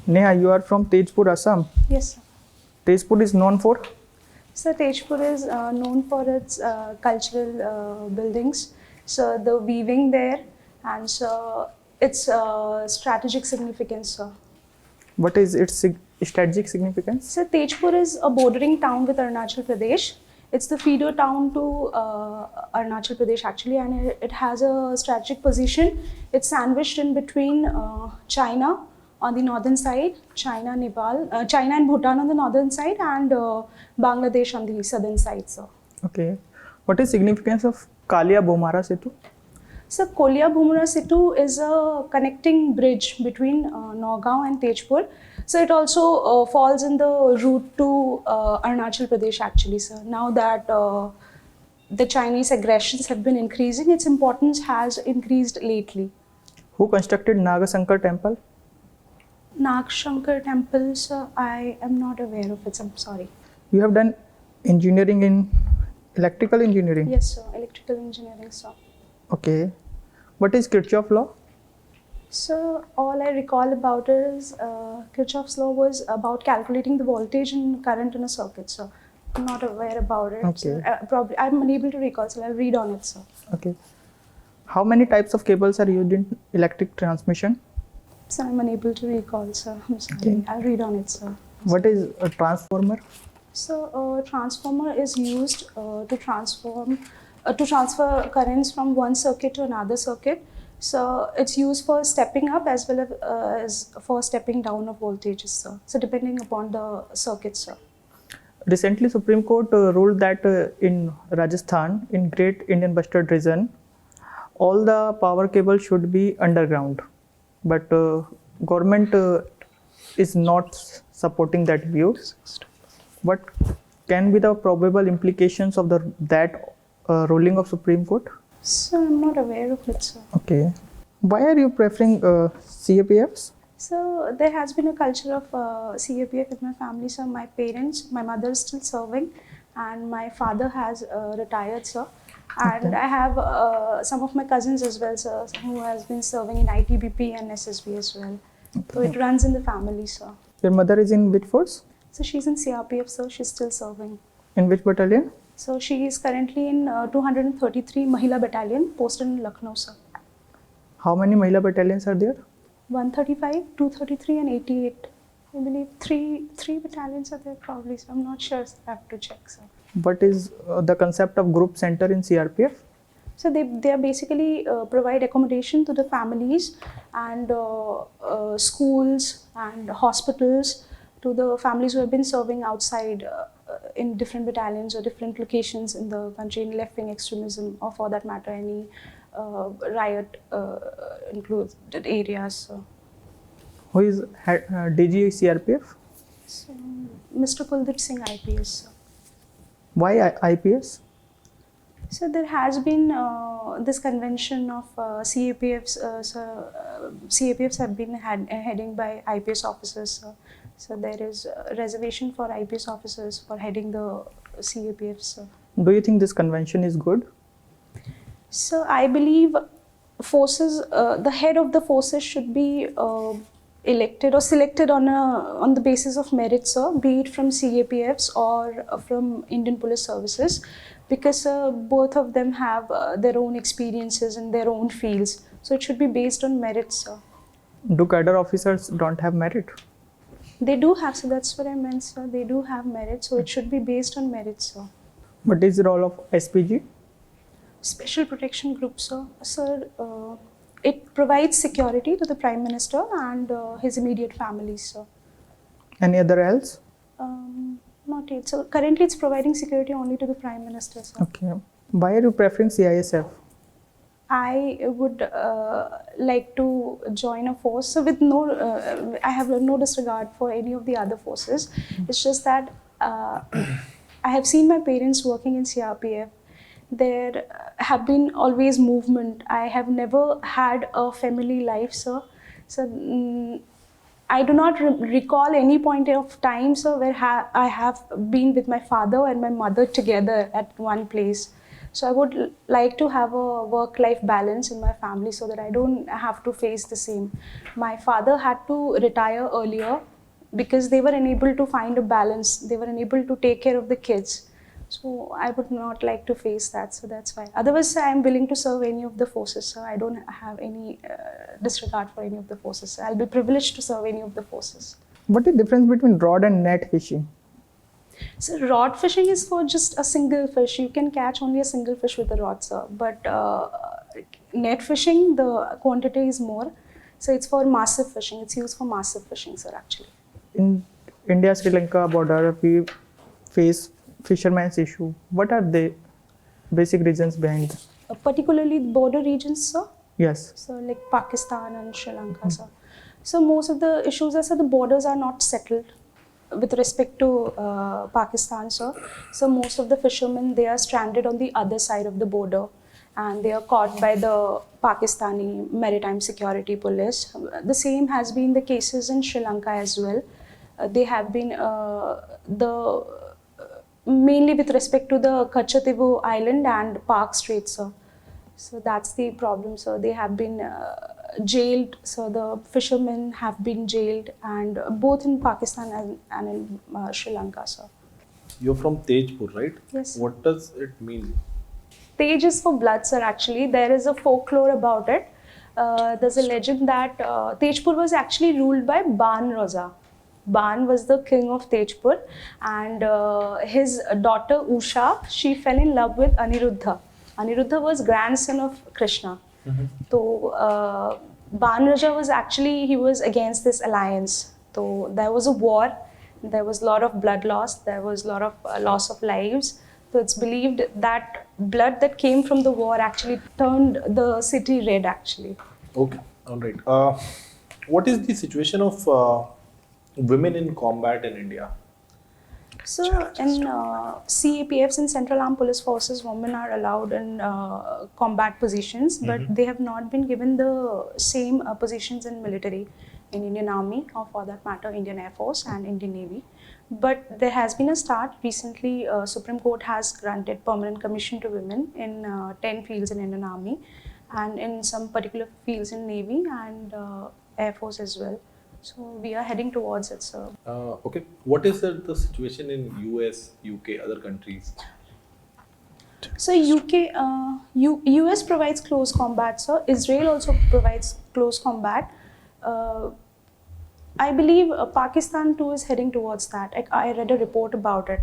Neha, you are from Tejpur, Assam. Yes, sir. Tejpur is known for? So Tejpur is known for its cultural buildings. So the weaving there, and so its strategic significance, sir. What is its strategic significance? So Tejpur is a bordering town with Arunachal Pradesh. It's the feeder town to Arunachal Pradesh actually, and it has a strategic position. It's sandwiched in between China on the northern side, China and Bhutan on the northern side, and Bangladesh on the southern side. So, Okay. What is significance of Kalia Bomara Setu? so Kolia Bhumra Setu is a connecting bridge between Nagaon and Tejpur. So it also falls in the route to Arunachal Pradesh actually, sir. Now that the Chinese aggressions have been increasing, its importance has increased lately. Who constructed Nagasankar temple? Nagshankar temple, sir, I am not aware of it, I'm sorry. You have done engineering in electrical engineering? Yes, sir, electrical engineering, sir. Okay. What is Kirchhoff Law? So all I recall about is Kirchhoff's law was about calculating the voltage and current in a circuit, so I'm not aware about it. Okay. So, probably I'm unable to recall, so I'll read on it, sir. Okay. How many types of cables are used in electric transmission? So I'm unable to recall, sir. I'm sorry. Okay. I'll read on it, sir. What is a transformer? So a transformer is used to transfer currents from one circuit to another circuit. So it's used for stepping up as well as for stepping down of voltages, sir. So depending upon the circuit, sir. Recently, Supreme Court ruled that in Rajasthan, in Great Indian Bustard region, all the power cables should be underground. But government is not supporting that view. What can be the probable implications of that ruling of Supreme Court? So I'm not aware of it, sir. Okay. Why are you preferring CAPFs? So there has been a culture of CAPF with my family, sir. My parents, my mother is still serving, and my father has retired, sir. And Okay. I have some of my cousins as well, sir, who has been serving in ITBP and SSB as well. So it runs in the family, sir. Your mother is in which force? So she's in CRPF, sir. She's still serving. In which battalion? So she is currently in 233 Mahila Battalion, posted in Lucknow, sir. How many Mahila battalions are there? 135, 233 and 88. I believe three battalions are there probably, so I'm not sure, so I have to check, sir. What is the concept of group center in CRPF? So they are basically provide accommodation to the families and schools and hospitals to the families who have been serving outside in different battalions or different locations in the country in left-wing extremism, or for that matter any riot included areas. So. Who is DG CRPF? So, Mr. Kuldip Singh IPS. Sir. Why IPS? So there has been this convention of CAPFs. CAPFs have been heading by IPS officers. So there is a reservation for IPS officers for heading the CAPFs. Do you think this convention is good? So I believe forces, the head of the forces should be elected or selected on the basis of merit, sir, be it from CAPFs or from Indian Police Services, because both of them have their own experiences in their own fields. So it should be based on merit, sir. Do cadre officers don't have merit? They do have, so that's what I meant, sir. They do have merit, so it should be based on merit, sir. What is the role of SPG? Special Protection Group, sir. Sir, it provides security to the Prime Minister and his immediate family, sir. Any other else? Not yet. So currently it's providing security only to the Prime Minister, sir. Okay. Why are you preferring CISF? I would like to join a force. So with I have no disregard for any of the other forces. It's just that I have seen my parents working in CRPF. There have been always movement. I have never had a family life, sir. So I do not recall any point of time, sir, where I have been with my father and my mother together at one place. So I would like to have a work-life balance in my family so that I don't have to face the same. My father had to retire earlier because they were unable to find a balance. They were unable to take care of the kids. So I would not like to face that. So that's why. Otherwise, I am willing to serve any of the forces. So I don't have any disregard for any of the forces. I'll be privileged to serve any of the forces. What is the difference between rod and net fishing? So rod fishing is for just a single fish. You can catch only a single fish with a rod, sir. But net fishing, the quantity is more. So it's for massive fishing. It's used for massive fishing, sir, actually. In India-Sri Lanka border, we face fishermen's issue. What are the basic reasons behind that? Particularly border regions, sir. Yes. So like Pakistan and Sri Lanka, sir. So most of the issues are, sir, the borders are not settled with respect to Pakistan, sir. So most of the fishermen, they are stranded on the other side of the border and they are caught by the Pakistani Maritime Security Police. The same has been the cases in Sri Lanka as well. They have been mainly with respect to the Crpf Island and Park Strait, sir. So that's the problem, sir. They have been jailed, so the fishermen have been jailed, and both in Pakistan and in Sri Lanka, sir. You're from Tejpur, right? Yes. What does it mean? Tej is for blood, sir, actually. There is a folklore about it. There's a legend that Tejpur was actually ruled by Ban Raza. Ban was the king of Tejpur, and his daughter Usha, she fell in love with Aniruddha. Aniruddha was grandson of Krishna. So Ban Raja was actually, he was against this alliance. So there was a war, there was a lot of blood loss, there was a lot of loss of lives. So it's believed that blood that came from the war actually turned the city red, actually. Okay, all right. What is the situation of women in combat in India? So in CAPFs and Central Armed Police Forces, women are allowed in combat positions, but they have not been given the same positions in military, in Indian Army, or for that matter, Indian Air Force and Indian Navy. But there has been a start. Recently, Supreme Court has granted permanent commission to women in 10 fields in Indian Army and in some particular fields in Navy and Air Force as well. So we are heading towards it, sir. Okay, what is the situation in US, UK, other countries? So US provides close combat, sir. Israel also provides close combat. I believe Pakistan too is heading towards that. I read a report about it.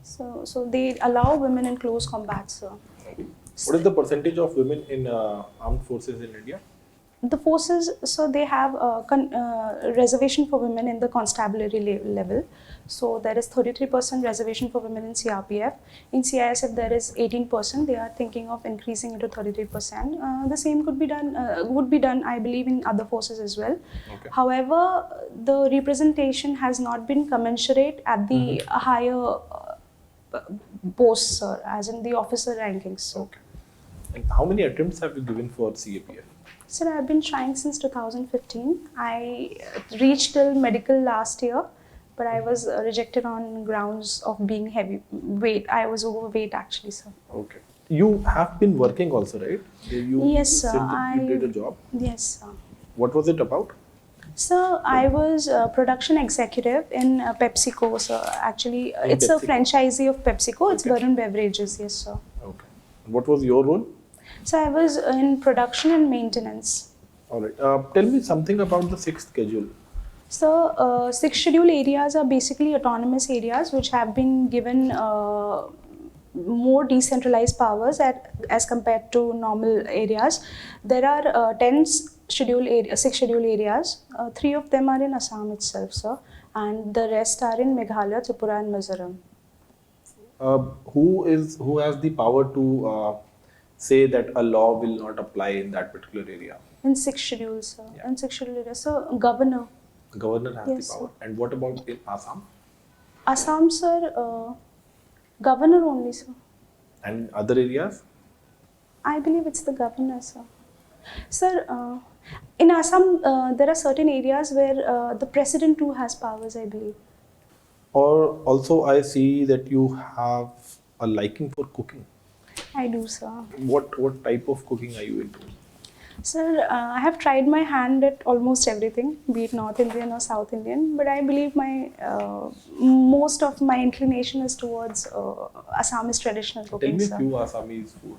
So they allow women in close combat, sir. What is the percentage of women in armed forces in India? The forces, so they have a reservation for women in the constabulary level. So there is 33% reservation for women in CRPF. In CISF there is 18%. They are thinking of increasing it to 33%. The same could be done, would be done, I believe, in other forces as well. Okay. However, the representation has not been commensurate at the higher posts, sir, as in the officer rankings. So. Okay. And how many attempts have you given for CAPF? Sir, I've been trying since 2015. I reached till medical last year, but I was rejected on grounds of being heavy weight. I was overweight, actually, sir. Okay. You have been working also, right? Yes, sir. You did a job. Yes, sir. What was it about? Sir, I was a production executive in PepsiCo, sir. Actually, it's a franchisee of PepsiCo. It's Varun Beverages, yes, sir. Okay. What was your role? So I was in production and maintenance. All right. Tell me something about the sixth schedule. So, six schedule areas are basically autonomous areas which have been given more decentralized powers as compared to normal areas. There are 6 schedule areas. 3 of them are in Assam itself, sir, and the rest are in Meghalaya, Tripura, and Mizoram. Who has the power to say that a law will not apply in that particular area? In 6 schedules, sir. Yeah. In 6 schedule areas, so governor. Governor has Yes, the power. sir. And what about in Assam? Assam, sir, governor only, sir. And other areas? I believe it's the governor, sir. Sir, in Assam, there are certain areas where the president too has powers, I believe. Or also I see that you have a liking for cooking. I do, sir. What type of cooking are you into? Sir, I have tried my hand at almost everything, be it North Indian or South Indian, but I believe my most of my inclination is towards Assamese traditional Tell cooking, me a sir. few Assamese food.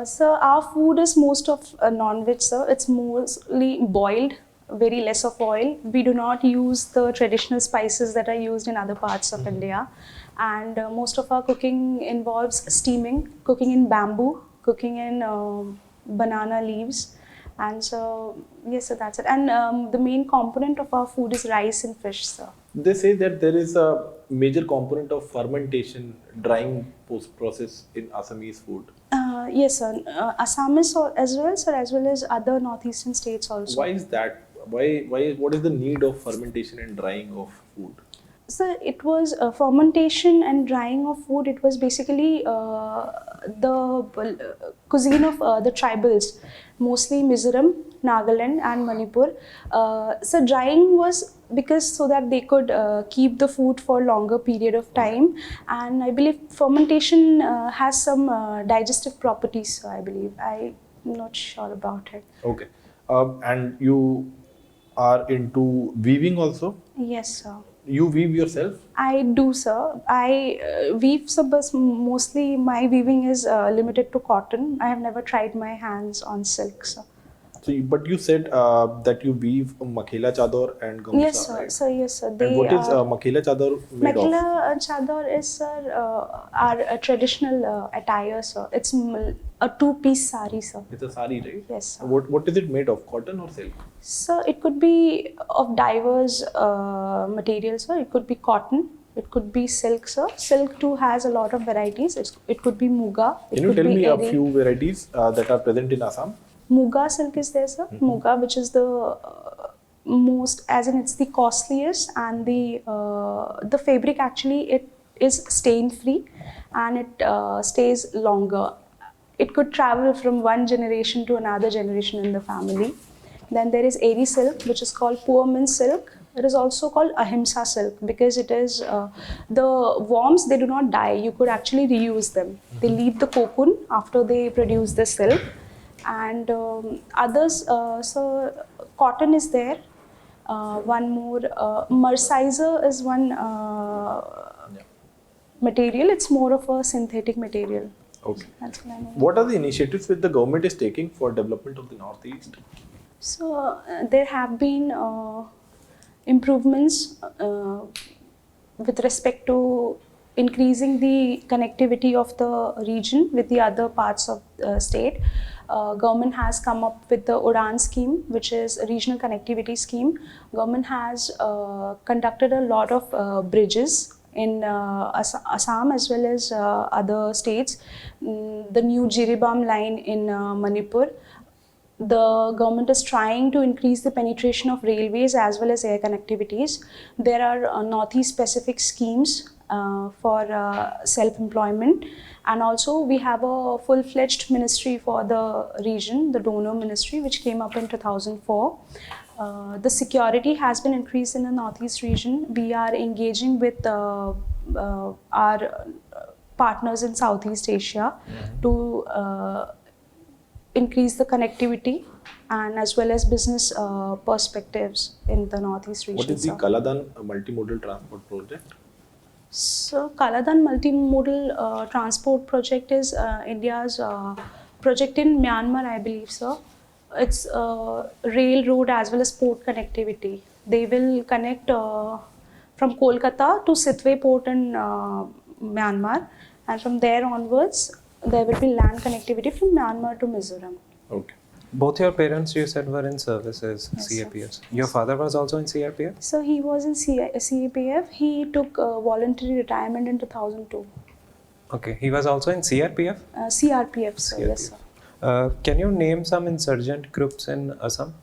Sir, our food is most of non-veg, sir. It's mostly boiled, very less of oil. We do not use the traditional spices that are used in other parts of India. And most of our cooking involves steaming, cooking in bamboo, cooking in banana leaves. And so, yes, sir, that's it. And the main component of our food is rice and fish, sir. They say that there is a major component of fermentation, drying process in Assamese food. Yes, sir. Assamese as well, sir, as well as other northeastern states also. Why is that? What is the need of fermentation and drying of food? So it was fermentation and drying of food. It was basically the cuisine of the tribals, mostly Mizoram, Nagaland, and Manipur. So drying was because so that they could keep the food for longer period of time, and I believe fermentation has some digestive properties. So I believe I'm not sure about it. Okay. And you are into weaving also? Yes, sir. You weave yourself? I do, sir. I weave, sir, but mostly my weaving is limited to cotton. I have never tried my hands on silk, sir. So, but you said that you weave makhela chador and gamusa, Yes, sir. right? So, yes, sir. And what is makhela chador made of? Makhela chador is, sir, our traditional attire, sir. It's a two-piece sari, sir. It's a sari, right? Yes, sir. What is it made of? Cotton or silk? So, it could be of diverse materials, sir. It could be cotton. It could be silk, sir. Silk too has a lot of varieties. It could be muga. Can you tell me a few varieties that are present in Assam? Muga silk is there, sir. Muga, which is the most, as in it's the costliest, and the fabric actually it is stain free, and it stays longer. It could travel from one generation to another generation in the family. Then there is Eri silk, which is called poor man's silk. It is also called ahimsa silk because it is the worms, they do not die. You could actually reuse them. They leave the cocoon after they produce the silk. And others, so cotton is there. One more, merciser is one material. It's more of a synthetic material. Okay. That's what I know. What are the initiatives that the government is taking for development of the Northeast? So there have been improvements with respect to increasing the connectivity of the region with the other parts of the state. Government has come up with the UDAN scheme, which is a regional connectivity scheme. Government has conducted a lot of bridges in Assam as well as other states. The new Jiribam line in Manipur. The government is trying to increase the penetration of railways as well as air connectivities. There are Northeast specific schemes for self-employment, and also we have a full-fledged ministry for the region, the donor ministry, which came up in 2004. The security has been increased in the Northeast region. We are engaging with our partners in Southeast Asia to increase the connectivity and as well as business perspectives in the Northeast region. What is the Kaladan multimodal transport project? So Kaladan multimodal transport project is India's project in Myanmar, I believe, sir. It's railroad as well as port connectivity. They will connect from Kolkata to Sitwe port in Myanmar, and from there onwards there will be land connectivity from Myanmar to Mizoram. Okay. Both your parents, you said, were in services, Yes, CAPF. sir. Your father was also in CRPF? So he was in CAPF. He took voluntary retirement in 2002. Okay, he was also in CRPF? CRPF, sir. Yes, sir. Can you name some insurgent groups in Assam?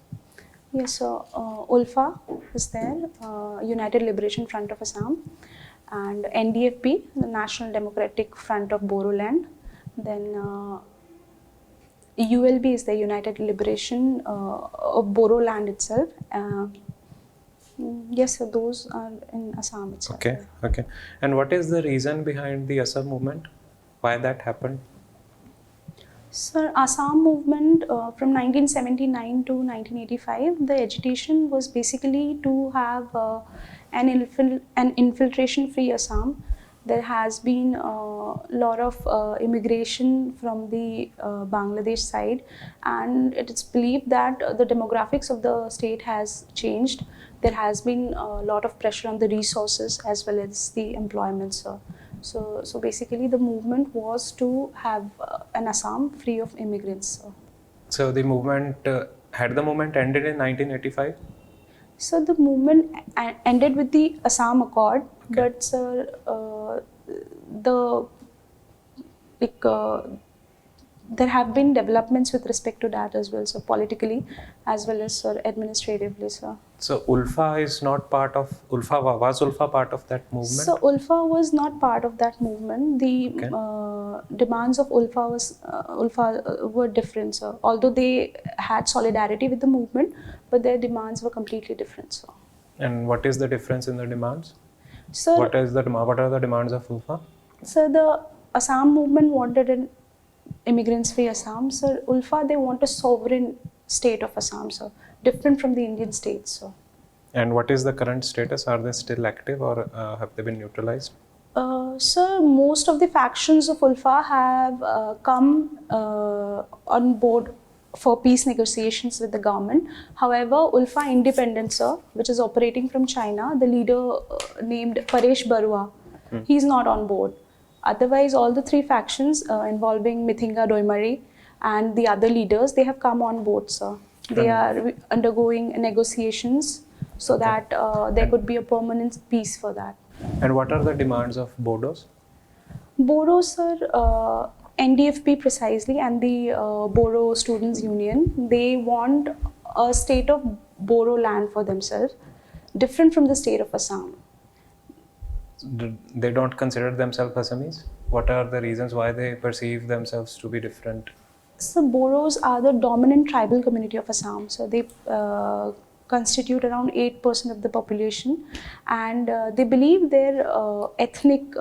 Yes, so ULFA is there, United Liberation Front of Assam, and NDFP, the National Democratic Front of Bodoland. Then ULB is the United Liberation of Bodoland itself. Yes, so those are in Assam itself. Okay, okay. And what is the reason behind the Assam movement? Why that happened? Sir, Assam Movement from 1979 to 1985, the agitation was basically to have an infiltration-free Assam. There has been a lot of immigration from the Bangladesh side, and it is believed that the demographics of the state has changed. There has been a lot of pressure on the resources as well as the employment, sir. So basically, the movement was to have an Assam free of immigrants, sir. So the movement, had the movement ended in 1985? So the movement ended with the Assam Accord, Okay. but sir, the like there have been developments with respect to that as well, so politically as well as sir administratively, sir. So ULFA is not part of, was ULFA part of that movement? So ULFA was not part of that movement. The Okay. demands of ULFA were different, sir. Although they had solidarity with the movement, but their demands were completely different, sir. And what is the difference in the demands? So, What are the demands of ULFA? so the Assam movement wanted an immigrants-free Assam. Sir, ULFA, they want a sovereign state of Assam, sir, different from the Indian states, sir. And what is the current status? Are they still active or have they been neutralized? Sir, most of the factions of ULFA have come on board for peace negotiations with the government. However, ULFA Independent, sir, which is operating from China, the leader named Paresh Barua, he's not on board. Otherwise, all the three factions involving Mithinga Doimari and the other leaders, they have come on board, sir. They are undergoing negotiations so that there could be a permanent peace for that. And what are the demands of Bodos? Bodo, sir, NDFP precisely, and the Bodo Students Union, they want a state of Bodo land for themselves, different from the state of Assam. They don't consider themselves Assamese? What are the reasons why they perceive themselves to be different? So Boros are the dominant tribal community of Assam. So they constitute around 8% of the population, and they believe their ethnic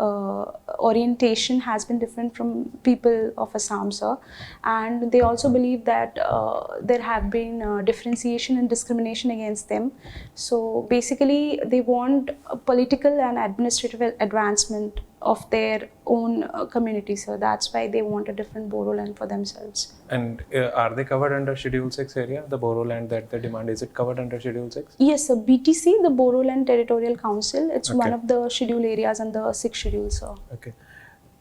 orientation has been different from people of Assam, sir. And they also believe that there have been differentiation and discrimination against them. So basically, they want a political and administrative advancement of their own community, so that's why they want a different Boro land for themselves. And are they covered under Schedule 6 area? The Boro land that they demand, is it covered under Schedule 6? Yes, sir. BTC, the Bodoland Territorial Council, it's Okay. one of the schedule areas under 6th schedule, sir. Okay.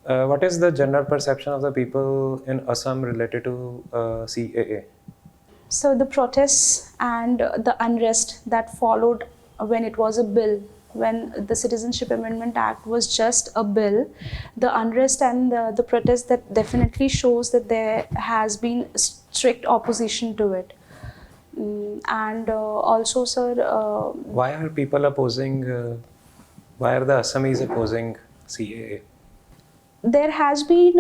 What is the general perception of the people in Assam related to CAA? So the protests and the unrest that followed when it was a bill, when the Citizenship Amendment Act was just a bill, the unrest and the protest, that definitely shows that there has been strict opposition to it. And also, sir, Why are people opposing, why are the Assamese opposing CAA? there has been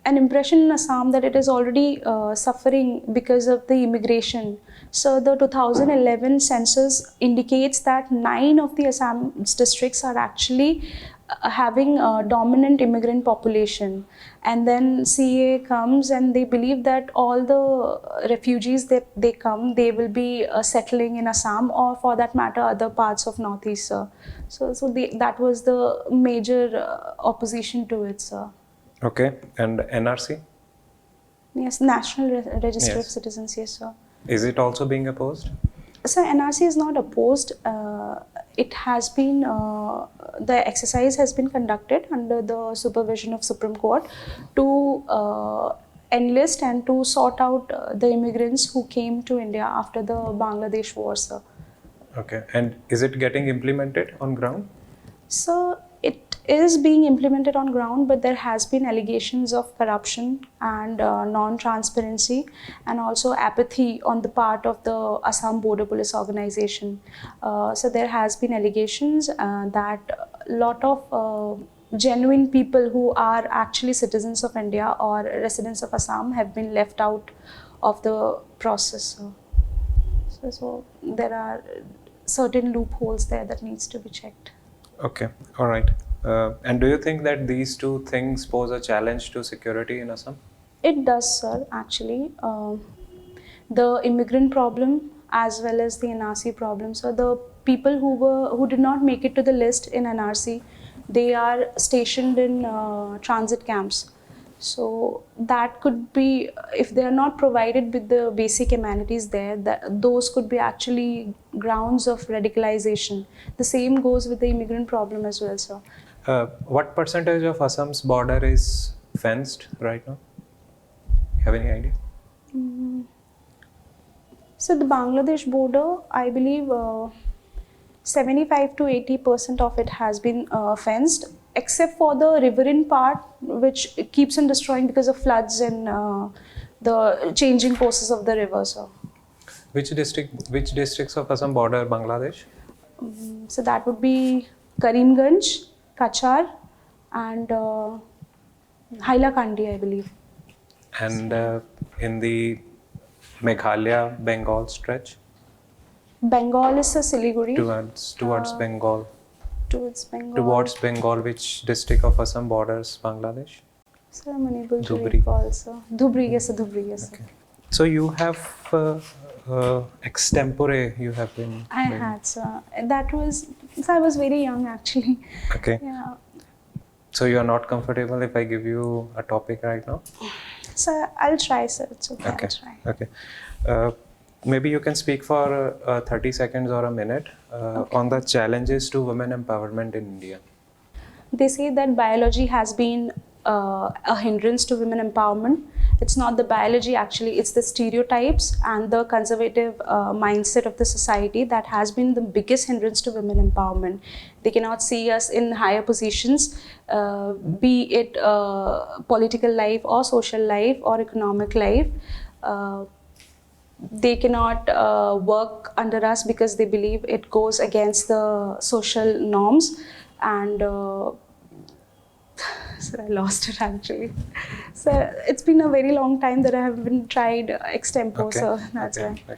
an impression in Assam that it is already suffering because of the immigration. So the 2011 census indicates that 9 of the Assam districts are actually having a dominant immigrant population. And then CA comes and they believe that all the refugees that they come, they will be settling in Assam, or for that matter other parts of Northeast, sir. So that was the major opposition to it, sir. Okay. And NRC? Yes, National Register of Yes. Citizens, yes, sir. Is it also being opposed? So NRC is not opposed. It has been, the exercise has been conducted under the supervision of Supreme Court to enlist and to sort out the immigrants who came to India after the Bangladesh war, sir. Okay. And is it getting implemented on ground? So it is being implemented on ground, but there has been allegations of corruption and non-transparency, and also apathy on the part of the Assam Border Police Organization. So there has been allegations that a lot of genuine people who are actually citizens of India or residents of Assam have been left out of the process. So there are certain loopholes there that needs to be checked. Okay. All right. And do you think that these two things pose a challenge to security in Assam? It does, sir, actually. The immigrant problem as well as the NRC problem. So the people who did not make it to the list in NRC, they are stationed in transit camps. So that could be, if they are not provided with the basic amenities there, those could be actually grounds of radicalization. The same goes with the immigrant problem as well, sir. What percentage of Assam's border is fenced right now? Have any idea? So the Bangladesh border, I believe 75 to 80% of it has been fenced, except for the riverine part, which keeps on destroying because of floods and the changing courses of the river. So, Which districts of Assam border Bangladesh? so that would be Karimganj, Kachar, and Hailakandi, I believe. And in the Meghalaya Bengal stretch Bengal is a Siliguri. towards Bengal. Towards Bengal. Towards Bengal, which district of Assam borders Bangladesh? Sir, I'm unable to Dhubri. recall, sir. Dhubri, yes, sir. Dhubri, yes, sir. Okay. So you have extempore you have been I doing. had, sir. That was, so I was very young actually. Okay. Yeah. So you are not comfortable if I give you a topic right now? So I'll try, sir. It's okay. Okay. I'll try. Okay. Maybe you can speak for 30 seconds or a minute on the challenges to women empowerment in India. They say that biology has been a hindrance to women empowerment. It's not the biology actually, it's the stereotypes and the conservative mindset of the society that has been the biggest hindrance to women empowerment. They cannot see us in higher positions, be it political life or social life or economic life. They cannot work under us because they believe it goes against the social norms, and so I lost it actually. So it's been a very long time that I haven't tried extempore, so that's why. Why.